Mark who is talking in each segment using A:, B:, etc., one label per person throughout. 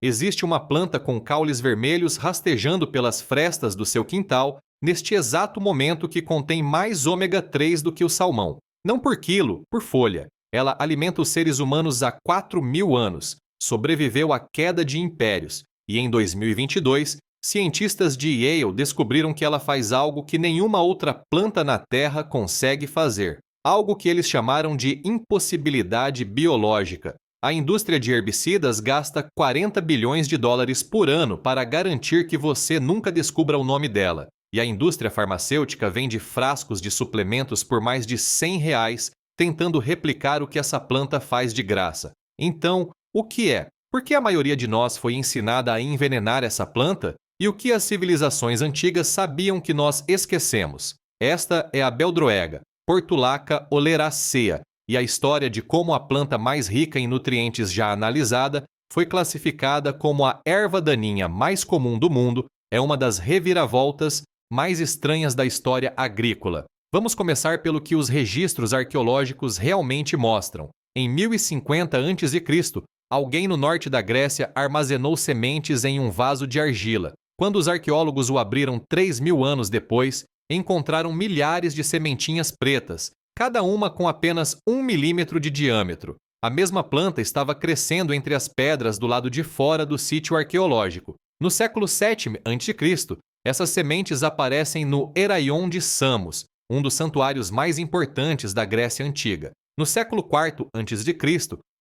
A: Existe uma planta com caules vermelhos rastejando pelas frestas do seu quintal neste exato momento que contém mais ômega 3 do que o salmão. Não por quilo, por folha. Ela alimenta os seres humanos há 4.000 anos, sobreviveu à queda de impérios e em 2022, cientistas de Yale descobriram que ela faz algo que nenhuma outra planta na Terra consegue fazer. Algo que eles chamaram de impossibilidade biológica. A indústria de herbicidas gasta 40 bilhões de dólares por ano para garantir que você nunca descubra o nome dela. E a indústria farmacêutica vende frascos de suplementos por mais de R$ 100, tentando replicar o que essa planta faz de graça. Então, o que é? Por que a maioria de nós foi ensinada a envenenar essa planta? E o que as civilizações antigas sabiam que nós esquecemos? Esta é a Beldroega, Portulaca oleracea, e a história de como a planta mais rica em nutrientes já analisada foi classificada como a erva daninha mais comum do mundo é uma das reviravoltas mais estranhas da história agrícola. Vamos começar pelo que os registros arqueológicos realmente mostram. Em 1050 a.C., alguém no norte da Grécia armazenou sementes em um vaso de argila. Quando os arqueólogos o abriram 3.000 anos depois, encontraram milhares de sementinhas pretas, cada uma com apenas 1 milímetro de diâmetro. A mesma planta estava crescendo entre as pedras do lado de fora do sítio arqueológico. No século VII a.C., essas sementes aparecem no Heraion de Samos, um dos santuários mais importantes da Grécia Antiga. No século IV a.C.,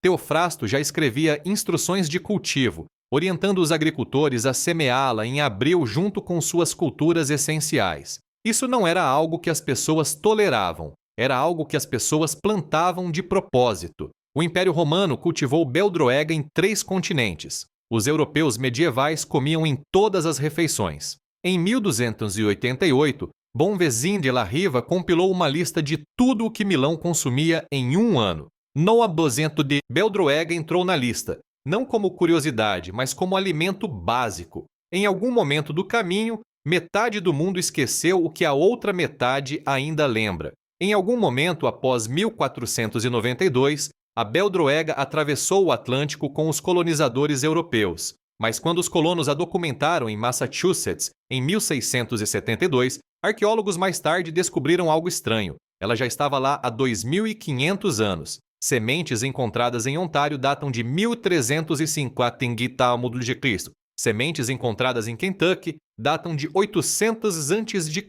A: Teofrasto já escrevia instruções de cultivo, orientando os agricultores a semeá-la em abril junto com suas culturas essenciais. Isso não era algo que as pessoas toleravam, era algo que as pessoas plantavam de propósito. O Império Romano cultivou Beldroega em 3 continentes. Os europeus medievais comiam em todas as refeições. Em 1288, Bonvezin de la Riva compilou uma lista de tudo o que Milão consumia em um ano. No aposento de Beldroega entrou na lista, não como curiosidade, mas como alimento básico. Em algum momento do caminho, metade do mundo esqueceu o que a outra metade ainda lembra. Em algum momento após 1492, a Beldroega atravessou o Atlântico com os colonizadores europeus. Mas quando os colonos a documentaram em Massachusetts, em 1672, arqueólogos mais tarde descobriram algo estranho. Ela já estava lá há 2.500 anos. Sementes encontradas em Ontário datam de 1350 a.C. Sementes encontradas em Kentucky datam de 800 a.C.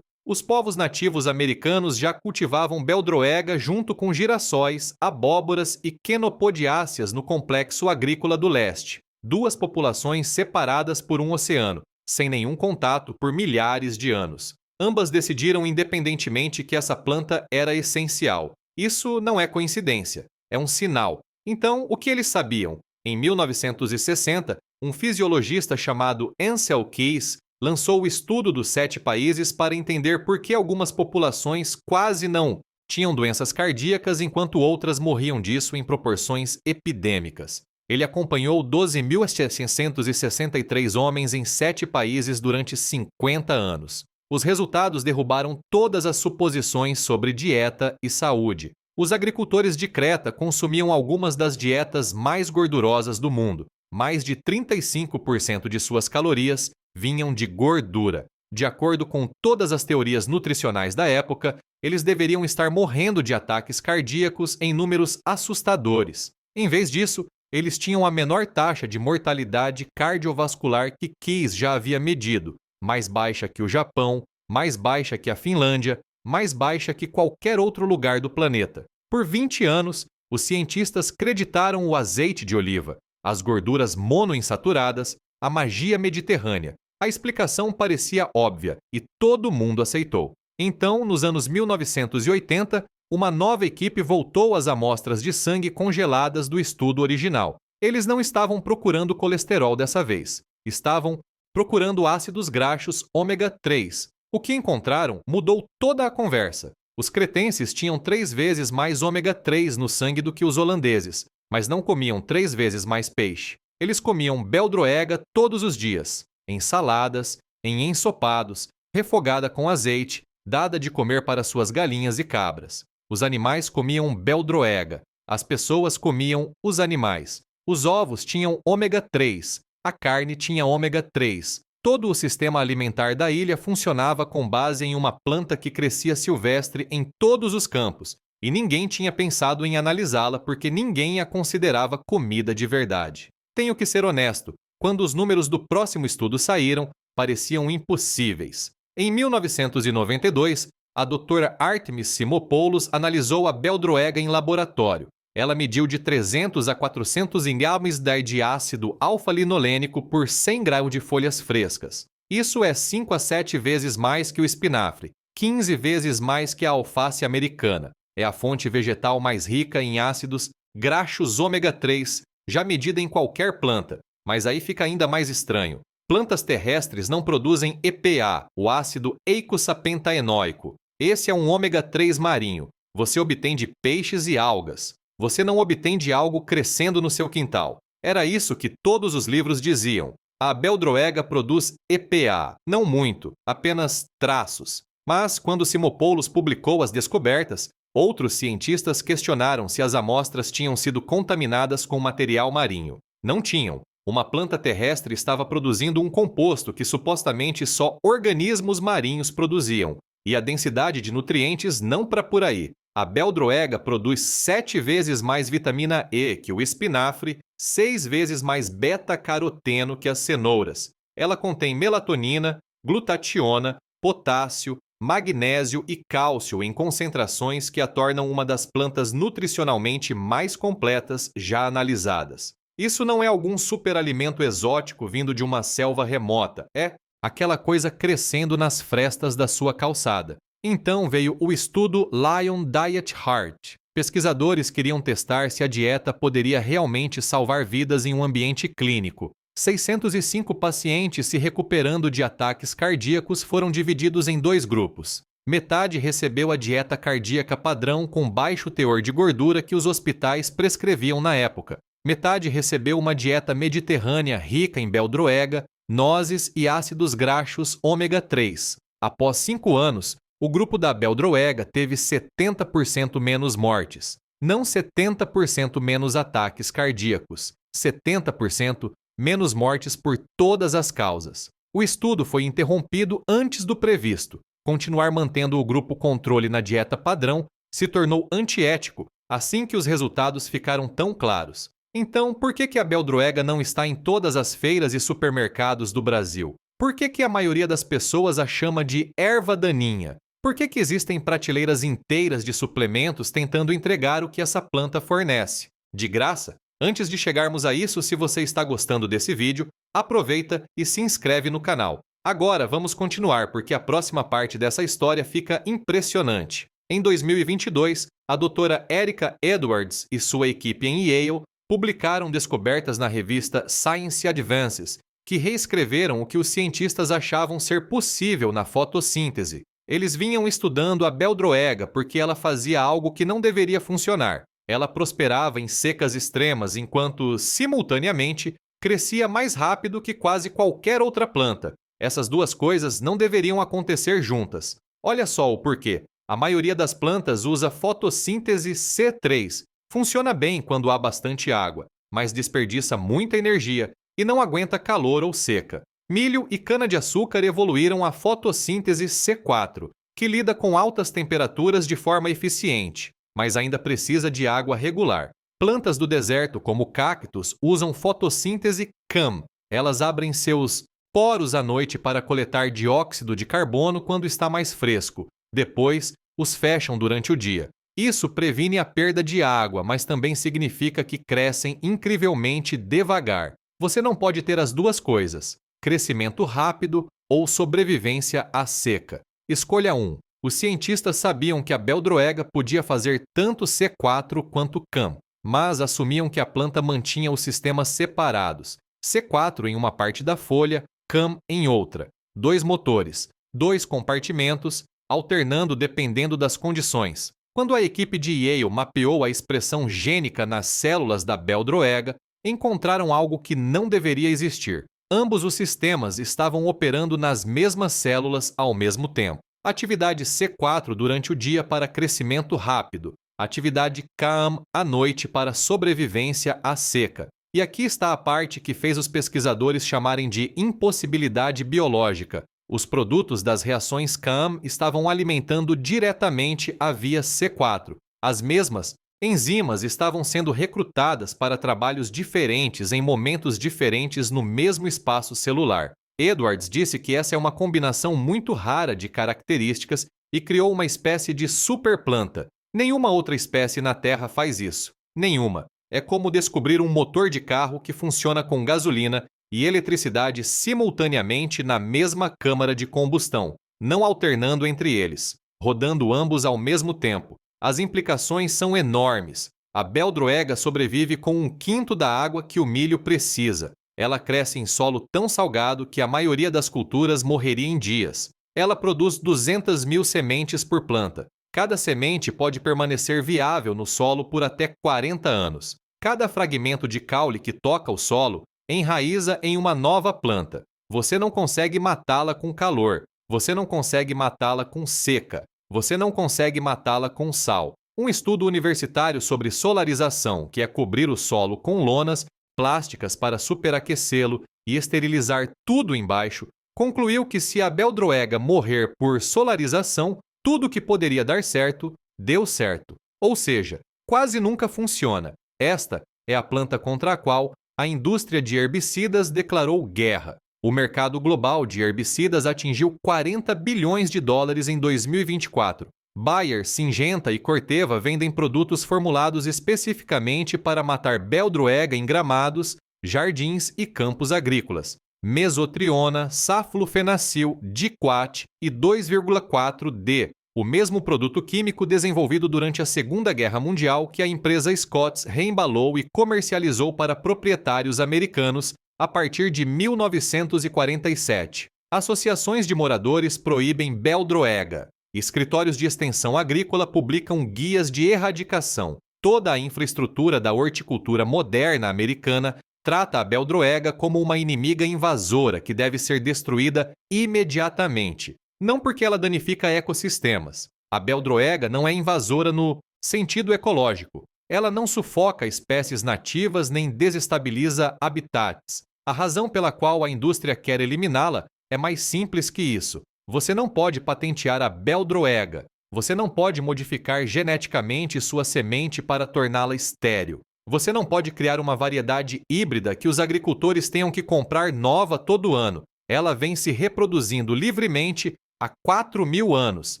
A: Os povos nativos americanos já cultivavam Beldroega junto com girassóis, abóboras e quenopodiáceas no complexo agrícola do leste. 2 populações separadas por um oceano, sem nenhum contato por milhares de anos. Ambas decidiram independentemente que essa planta era essencial. Isso não é coincidência, é um sinal. Então, o que eles sabiam? Em 1960, um fisiologista chamado Ansel Keys lançou o estudo dos 7 países para entender por que algumas populações quase não tinham doenças cardíacas enquanto outras morriam disso em proporções epidêmicas. Ele acompanhou 12.763 homens em 7 países durante 50 anos. Os resultados derrubaram todas as suposições sobre dieta e saúde. Os agricultores de Creta consumiam algumas das dietas mais gordurosas do mundo. Mais de 35% de suas calorias vinham de gordura. De acordo com todas as teorias nutricionais da época, eles deveriam estar morrendo de ataques cardíacos em números assustadores. Em vez disso, eles tinham a menor taxa de mortalidade cardiovascular que Keys já havia medido, mais baixa que o Japão, mais baixa que a Finlândia, mais baixa que qualquer outro lugar do planeta. Por 20 anos, os cientistas creditaram o azeite de oliva, as gorduras monoinsaturadas, a magia mediterrânea. A explicação parecia óbvia e todo mundo aceitou. Então, nos anos 1980, uma nova equipe voltou às amostras de sangue congeladas do estudo original. Eles não estavam procurando colesterol dessa vez. Estavam procurando ácidos graxos ômega 3. O que encontraram mudou toda a conversa. Os cretenses tinham 3 vezes mais ômega 3 no sangue do que os holandeses, mas não comiam 3 vezes mais peixe. Eles comiam Beldroega todos os dias, em saladas, em ensopados, refogada com azeite, dada de comer para suas galinhas e cabras. Os animais comiam Beldroega, as pessoas comiam os animais. Os ovos tinham ômega 3, a carne tinha ômega 3. Todo o sistema alimentar da ilha funcionava com base em uma planta que crescia silvestre em todos os campos, e ninguém tinha pensado em analisá-la porque ninguém a considerava comida de verdade. Tenho que ser honesto, quando os números do próximo estudo saíram, pareciam impossíveis. Em 1992, a doutora Artemis Simopoulos analisou a beldroega em laboratório. Ela mediu de 300 a 400 gramas de ácido alfa-linolênico por 100 graus de folhas frescas. Isso é 5 a 7 vezes mais que o espinafre, 15 vezes mais que a alface americana. É a fonte vegetal mais rica em ácidos graxos ômega 3, já medida em qualquer planta. Mas aí fica ainda mais estranho. Plantas terrestres não produzem EPA, o ácido eicosapentaenoico. Esse é um ômega 3 marinho. Você obtém de peixes e algas. Você não obtém de algo crescendo no seu quintal. Era isso que todos os livros diziam. A beldroega produz EPA, não muito, apenas traços. Mas, quando Simopoulos publicou as descobertas, outros cientistas questionaram se as amostras tinham sido contaminadas com material marinho. Não tinham. Uma planta terrestre estava produzindo um composto que supostamente só organismos marinhos produziam, e a densidade de nutrientes não para por aí. A beldroega produz 7 vezes mais vitamina E que o espinafre, 6 vezes mais beta-caroteno que as cenouras. Ela contém melatonina, glutationa, potássio, magnésio e cálcio em concentrações que a tornam uma das plantas nutricionalmente mais completas já analisadas. Isso não é algum superalimento exótico vindo de uma selva remota, é aquela coisa crescendo nas frestas da sua calçada. Então veio o estudo Lion Diet Heart. Pesquisadores queriam testar se a dieta poderia realmente salvar vidas em um ambiente clínico. 605 pacientes se recuperando de ataques cardíacos foram divididos em 2 grupos. Metade recebeu a dieta cardíaca padrão com baixo teor de gordura que os hospitais prescreviam na época. Metade recebeu uma dieta mediterrânea rica em beldroega, nozes e ácidos graxos ômega 3. Após 5 anos, o grupo da beldroega teve 70% menos mortes. Não 70% menos ataques cardíacos, 70% menos mortes por todas as causas. O estudo foi interrompido antes do previsto. Continuar mantendo o grupo controle na dieta padrão se tornou antiético assim que os resultados ficaram tão claros. Então, por que a beldroega não está em todas as feiras e supermercados do Brasil? Por que a maioria das pessoas a chama de erva daninha? Por que existem prateleiras inteiras de suplementos tentando entregar o que essa planta fornece? De graça? Antes de chegarmos a isso, se você está gostando desse vídeo, aproveita e se inscreve no canal. Agora vamos continuar porque a próxima parte dessa história fica impressionante. Em 2022, a doutora Erica Edwards e sua equipe em Yale publicaram descobertas na revista Science Advances que reescreveram o que os cientistas achavam ser possível na fotossíntese. Eles vinham estudando a beldroega porque ela fazia algo que não deveria funcionar. Ela prosperava em secas extremas enquanto, simultaneamente, crescia mais rápido que quase qualquer outra planta. Essas duas coisas não deveriam acontecer juntas. Olha só o porquê. A maioria das plantas usa fotossíntese C3. Funciona bem quando há bastante água, mas desperdiça muita energia e não aguenta calor ou seca. Milho e cana-de-açúcar evoluíram a fotossíntese C4, que lida com altas temperaturas de forma eficiente, mas ainda precisa de água regular. Plantas do deserto, como cactos, usam fotossíntese CAM. Elas abrem seus poros à noite para coletar dióxido de carbono quando está mais fresco. Depois, os fecham durante o dia. Isso previne a perda de água, mas também significa que crescem incrivelmente devagar. Você não pode ter as duas coisas: crescimento rápido ou sobrevivência à seca. Escolha 1. Os cientistas sabiam que a beldroega podia fazer tanto C4 quanto CAM, mas assumiam que a planta mantinha os sistemas separados, C4 em uma parte da folha, CAM em outra. 2 motores, 2 compartimentos, alternando dependendo das condições. Quando a equipe de Yale mapeou a expressão gênica nas células da beldroega, encontraram algo que não deveria existir. Ambos os sistemas estavam operando nas mesmas células ao mesmo tempo. Atividade C4 durante o dia para crescimento rápido. Atividade CAM à noite para sobrevivência à seca. E aqui está a parte que fez os pesquisadores chamarem de impossibilidade biológica. Os produtos das reações CAM estavam alimentando diretamente a via C4. As mesmas enzimas estavam sendo recrutadas para trabalhos diferentes em momentos diferentes no mesmo espaço celular. Edwards disse que essa é uma combinação muito rara de características e criou uma espécie de superplanta. Nenhuma outra espécie na Terra faz isso. Nenhuma. É como descobrir um motor de carro que funciona com gasolina e eletricidade simultaneamente na mesma câmara de combustão, não alternando entre eles, rodando ambos ao mesmo tempo. As implicações são enormes. A beldroega sobrevive com 1/5 da água que o milho precisa. Ela cresce em solo tão salgado que a maioria das culturas morreria em dias. Ela produz 200 mil sementes por planta. Cada semente pode permanecer viável no solo por até 40 anos. Cada fragmento de caule que toca o solo enraiza em uma nova planta. Você não consegue matá-la com calor. Você não consegue matá-la com seca. Você não consegue matá-la com sal. Um estudo universitário sobre solarização, que é cobrir o solo com lonas plásticas para superaquecê-lo e esterilizar tudo embaixo, concluiu que se a beldroega morrer por solarização, tudo que poderia dar certo, deu certo. Ou seja, quase nunca funciona. Esta é a planta contra a qual a indústria de herbicidas declarou guerra. O mercado global de herbicidas atingiu 40 bilhões de dólares em 2024. Bayer, Syngenta e Corteva vendem produtos formulados especificamente para matar beldroega em gramados, jardins e campos agrícolas. Mesotriona, saflufenacil, diquat e 2,4-D, o mesmo produto químico desenvolvido durante a Segunda Guerra Mundial que a empresa Scotts reembalou e comercializou para proprietários americanos a partir de 1947. Associações de moradores proíbem beldroega. Escritórios de extensão agrícola publicam guias de erradicação. Toda a infraestrutura da horticultura moderna americana trata a beldroega como uma inimiga invasora que deve ser destruída imediatamente. Não porque ela danifica ecossistemas. A beldroega não é invasora no sentido ecológico. Ela não sufoca espécies nativas nem desestabiliza habitats. A razão pela qual a indústria quer eliminá-la é mais simples que isso. Você não pode patentear a beldroega. Você não pode modificar geneticamente sua semente para torná-la estéril. Você não pode criar uma variedade híbrida que os agricultores tenham que comprar nova todo ano. Ela vem se reproduzindo livremente há 4.000 anos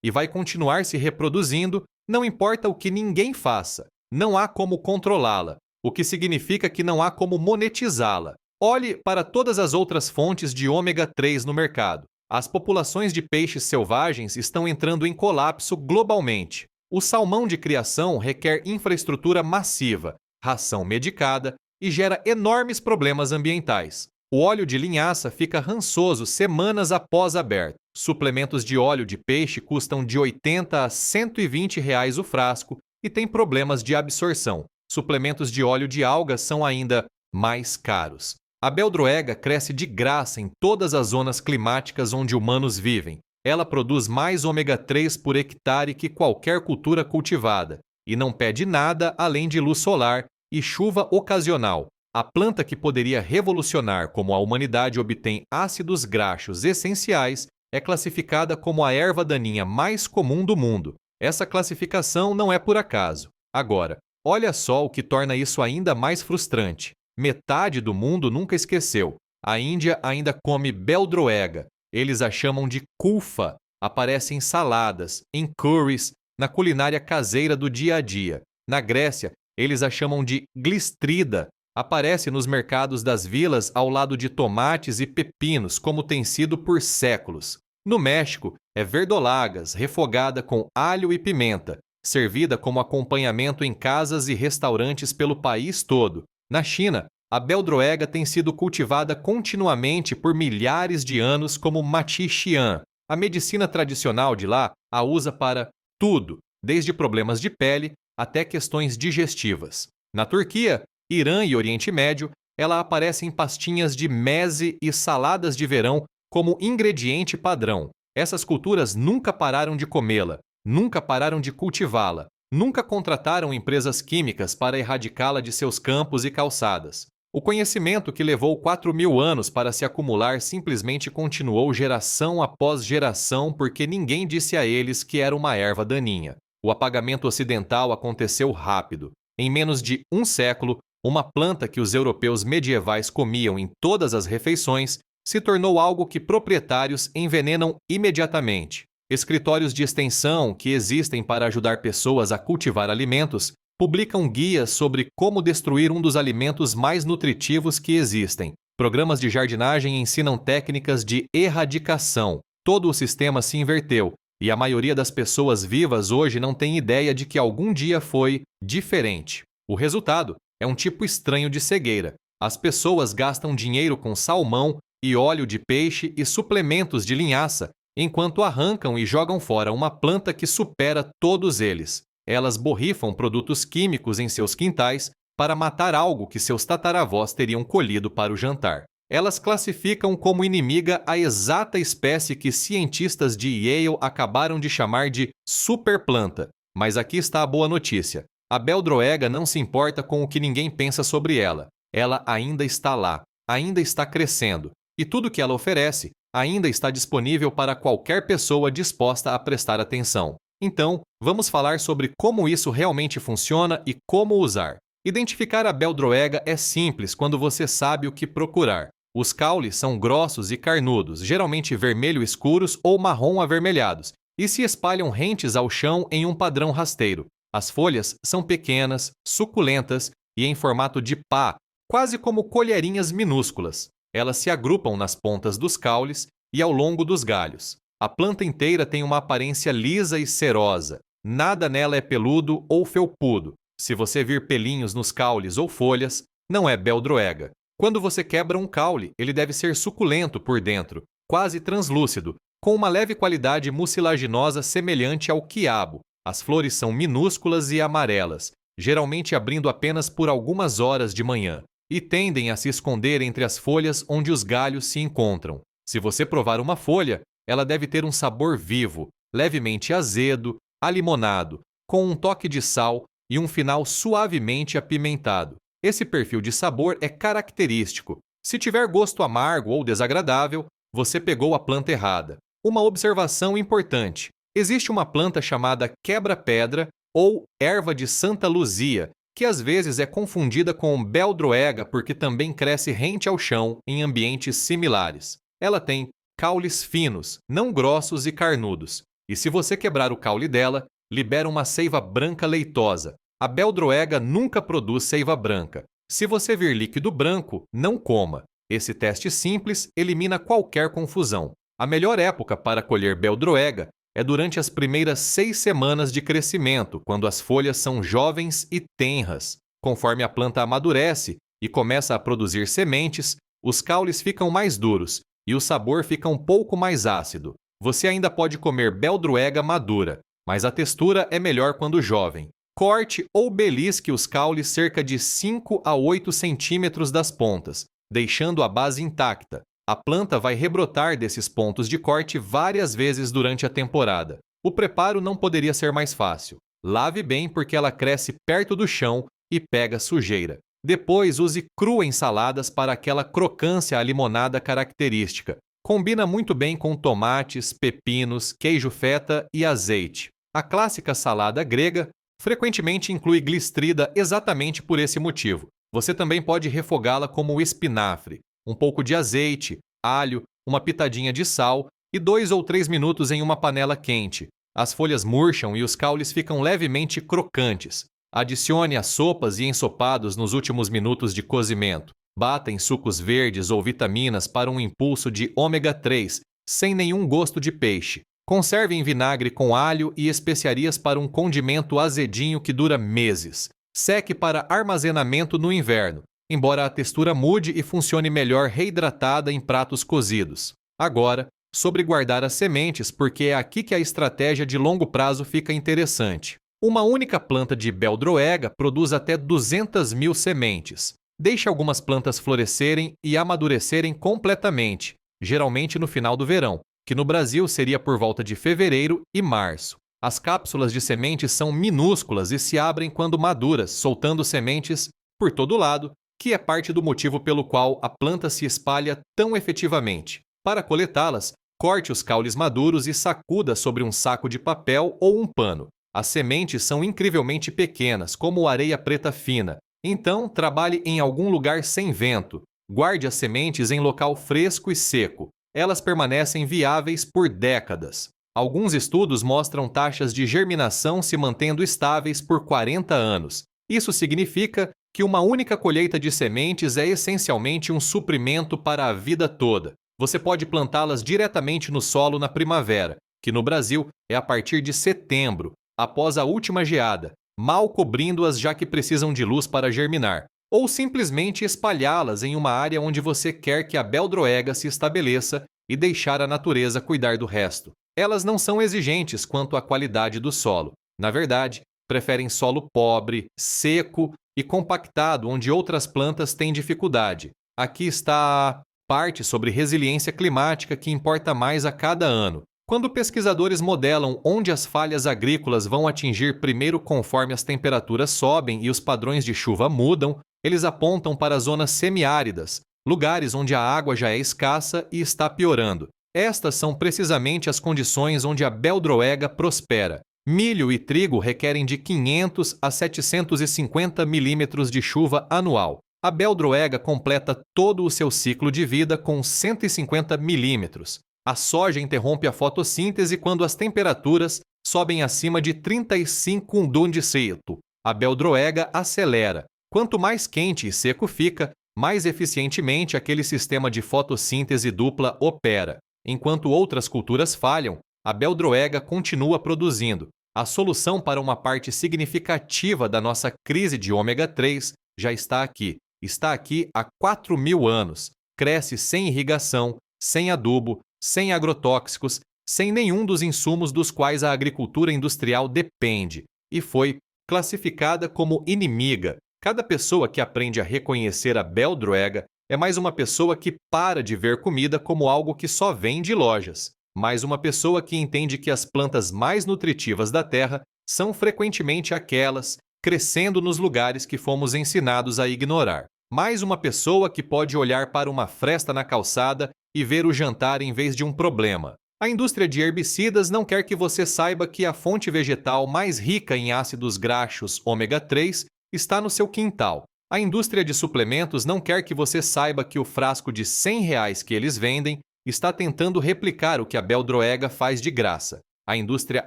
A: e vai continuar se reproduzindo, não importa o que ninguém faça. Não há como controlá-la, o que significa que não há como monetizá-la. Olhe para todas as outras fontes de ômega 3 no mercado. As populações de peixes selvagens estão entrando em colapso globalmente. O salmão de criação requer infraestrutura massiva, ração medicada e gera enormes problemas ambientais. O óleo de linhaça fica rançoso semanas após aberto. Suplementos de óleo de peixe custam de R$ 80 a R$ 120 o frasco e têm problemas de absorção. Suplementos de óleo de algas são ainda mais caros. A beldroega cresce de graça em todas as zonas climáticas onde humanos vivem. Ela produz mais ômega 3 por hectare que qualquer cultura cultivada e não pede nada além de luz solar e chuva ocasional. A planta que poderia revolucionar como a humanidade obtém ácidos graxos essenciais é classificada como a erva daninha mais comum do mundo. Essa classificação não é por acaso. Agora, olha só o que torna isso ainda mais frustrante. Metade do mundo nunca esqueceu. A Índia ainda come beldroega. Eles a chamam de kulfa. Aparece em saladas, em curries, na culinária caseira do dia a dia. Na Grécia, eles a chamam de glistrida. Aparece nos mercados das vilas ao lado de tomates e pepinos, como tem sido por séculos. No México, é verdolagas, refogada com alho e pimenta, servida como acompanhamento em casas e restaurantes pelo país todo. Na China, a beldroega tem sido cultivada continuamente por milhares de anos como mati xian. A medicina tradicional de lá a usa para tudo, desde problemas de pele até questões digestivas. Na Turquia, Irã e Oriente Médio, ela aparece em pastinhas de meze e saladas de verão como ingrediente padrão. Essas culturas nunca pararam de comê-la, nunca pararam de cultivá-la, nunca contrataram empresas químicas para erradicá-la de seus campos e calçadas. O conhecimento que levou 4.000 anos para se acumular simplesmente continuou geração após geração porque ninguém disse a eles que era uma erva daninha. O apagamento ocidental aconteceu rápido. Em menos de um século, uma planta que os europeus medievais comiam em todas as refeições se tornou algo que proprietários envenenam imediatamente. Escritórios de extensão, que existem para ajudar pessoas a cultivar alimentos, publicam guias sobre como destruir um dos alimentos mais nutritivos que existem. Programas de jardinagem ensinam técnicas de erradicação. Todo o sistema se inverteu, e a maioria das pessoas vivas hoje não tem ideia de que algum dia foi diferente. O resultado é um tipo estranho de cegueira. As pessoas gastam dinheiro com salmão e óleo de peixe e suplementos de linhaça, enquanto arrancam e jogam fora uma planta que supera todos eles. Elas borrifam produtos químicos em seus quintais para matar algo que seus tataravós teriam colhido para o jantar. Elas classificam como inimiga a exata espécie que cientistas de Yale acabaram de chamar de superplanta. Mas aqui está a boa notícia. A beldroega não se importa com o que ninguém pensa sobre ela. Ela ainda está lá, ainda está crescendo, e tudo que ela oferece ainda está disponível para qualquer pessoa disposta a prestar atenção. Então, vamos falar sobre como isso realmente funciona e como usar. Identificar a beldroega é simples quando você sabe o que procurar. Os caules são grossos e carnudos, geralmente vermelho escuros ou marrom avermelhados, e se espalham rentes ao chão em um padrão rasteiro. As folhas são pequenas, suculentas e em formato de pá, quase como colherinhas minúsculas. Elas se agrupam nas pontas dos caules e ao longo dos galhos. A planta inteira tem uma aparência lisa e serosa. Nada nela é peludo ou felpudo. Se você vir pelinhos nos caules ou folhas, não é beldroega. Quando você quebra um caule, ele deve ser suculento por dentro, quase translúcido, com uma leve qualidade mucilaginosa semelhante ao quiabo. As flores são minúsculas e amarelas, geralmente abrindo apenas por algumas horas de manhã, e tendem a se esconder entre as folhas onde os galhos se encontram. Se você provar uma folha, ela deve ter um sabor vivo, levemente azedo, alimonado, com um toque de sal e um final suavemente apimentado. Esse perfil de sabor é característico. Se tiver gosto amargo ou desagradável, você pegou a planta errada. Uma observação importante: existe uma planta chamada quebra-pedra ou erva de Santa Luzia, que às vezes é confundida com beldroega porque também cresce rente ao chão em ambientes similares. Ela tem caules finos, não grossos e carnudos, e se você quebrar o caule dela, libera uma seiva branca leitosa. A beldroega nunca produz seiva branca. Se você vir líquido branco, não coma. Esse teste simples elimina qualquer confusão. A melhor época para colher beldroega é durante as primeiras 6 semanas de crescimento, quando as folhas são jovens e tenras. Conforme a planta amadurece e começa a produzir sementes, os caules ficam mais duros e o sabor fica um pouco mais ácido. Você ainda pode comer beldroega madura, mas a textura é melhor quando jovem. Corte ou belisque os caules cerca de 5 a 8 centímetros das pontas, deixando a base intacta. A planta vai rebrotar desses pontos de corte várias vezes durante a temporada. O preparo não poderia ser mais fácil. Lave bem porque ela cresce perto do chão e pega sujeira. Depois use crua em saladas para aquela crocância alimonada característica. Combina muito bem com tomates, pepinos, queijo feta e azeite. A clássica salada grega frequentemente inclui glistrida exatamente por esse motivo. Você também pode refogá-la como espinafre. Um pouco de azeite, alho, uma pitadinha de sal e 2 ou 3 minutos em uma panela quente. As folhas murcham e os caules ficam levemente crocantes. Adicione as sopas e ensopados nos últimos minutos de cozimento. Bata em sucos verdes ou vitaminas para um impulso de ômega 3, sem nenhum gosto de peixe. Conserve em vinagre com alho e especiarias para um condimento azedinho que dura meses. Seque para armazenamento no inverno, embora a textura mude e funcione melhor reidratada em pratos cozidos. Agora, sobre guardar as sementes, porque é aqui que a estratégia de longo prazo fica interessante. Uma única planta de beldroega produz até 200.000 sementes. Deixe algumas plantas florescerem e amadurecerem completamente, geralmente no final do verão, que no Brasil seria por volta de fevereiro e março. As cápsulas de sementes são minúsculas e se abrem quando maduras, soltando sementes por todo lado que é parte do motivo pelo qual a planta se espalha tão efetivamente. Para coletá-las, corte os caules maduros e sacuda sobre um saco de papel ou um pano. As sementes são incrivelmente pequenas, como areia preta fina. Então, trabalhe em algum lugar sem vento. Guarde as sementes em local fresco e seco. Elas permanecem viáveis por décadas. Alguns estudos mostram taxas de germinação se mantendo estáveis por 40 anos. Isso significa que uma única colheita de sementes é essencialmente um suprimento para a vida toda. Você pode plantá-las diretamente no solo na primavera, que no Brasil é a partir de setembro, após a última geada, mal cobrindo-as já que precisam de luz para germinar, ou simplesmente espalhá-las em uma área onde você quer que a beldroega se estabeleça e deixar a natureza cuidar do resto. Elas não são exigentes quanto à qualidade do solo. Na verdade, preferem solo pobre, seco e compactado, onde outras plantas têm dificuldade. Aqui está a parte sobre resiliência climática que importa mais a cada ano. Quando pesquisadores modelam onde as falhas agrícolas vão atingir primeiro conforme as temperaturas sobem e os padrões de chuva mudam, eles apontam para zonas semiáridas, lugares onde a água já é escassa e está piorando. Estas são precisamente as condições onde a beldroega prospera. Milho e trigo requerem de 500 a 750 milímetros de chuva anual. A beldroega completa todo o seu ciclo de vida com 150 milímetros. A soja interrompe a fotossíntese quando as temperaturas sobem acima de 35 °C. A beldroega acelera. Quanto mais quente e seco fica, mais eficientemente aquele sistema de fotossíntese dupla opera. Enquanto outras culturas falham, a beldroega continua produzindo. A solução para uma parte significativa da nossa crise de ômega 3 já está aqui. Está aqui há 4.000 anos. Cresce sem irrigação, sem adubo, sem agrotóxicos, sem nenhum dos insumos dos quais a agricultura industrial depende, e foi classificada como inimiga. Cada pessoa que aprende a reconhecer a beldroega é mais uma pessoa que para de ver comida como algo que só vem de lojas, mais uma pessoa que entende que as plantas mais nutritivas da terra são frequentemente aquelas crescendo nos lugares que fomos ensinados a ignorar. Mais uma pessoa que pode olhar para uma fresta na calçada e ver o jantar em vez de um problema. A indústria de herbicidas não quer que você saiba que a fonte vegetal mais rica em ácidos graxos ômega 3 está no seu quintal. A indústria de suplementos não quer que você saiba que o frasco de R$ 100 que eles vendem está tentando replicar o que a beldroega faz de graça. A indústria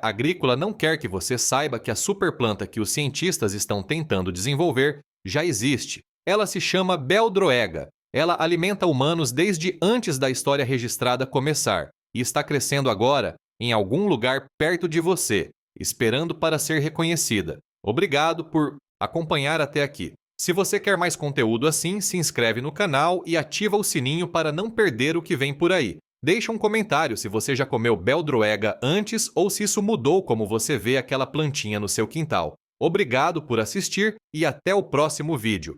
A: agrícola não quer que você saiba que a superplanta que os cientistas estão tentando desenvolver já existe. Ela se chama beldroega. Ela alimenta humanos desde antes da história registrada começar e está crescendo agora em algum lugar perto de você, esperando para ser reconhecida. Obrigado por acompanhar até aqui. Se você quer mais conteúdo assim, se inscreve no canal e ativa o sininho para não perder o que vem por aí. Deixa um comentário se você já comeu beldroega antes ou se isso mudou como você vê aquela plantinha no seu quintal. Obrigado por assistir e até o próximo vídeo.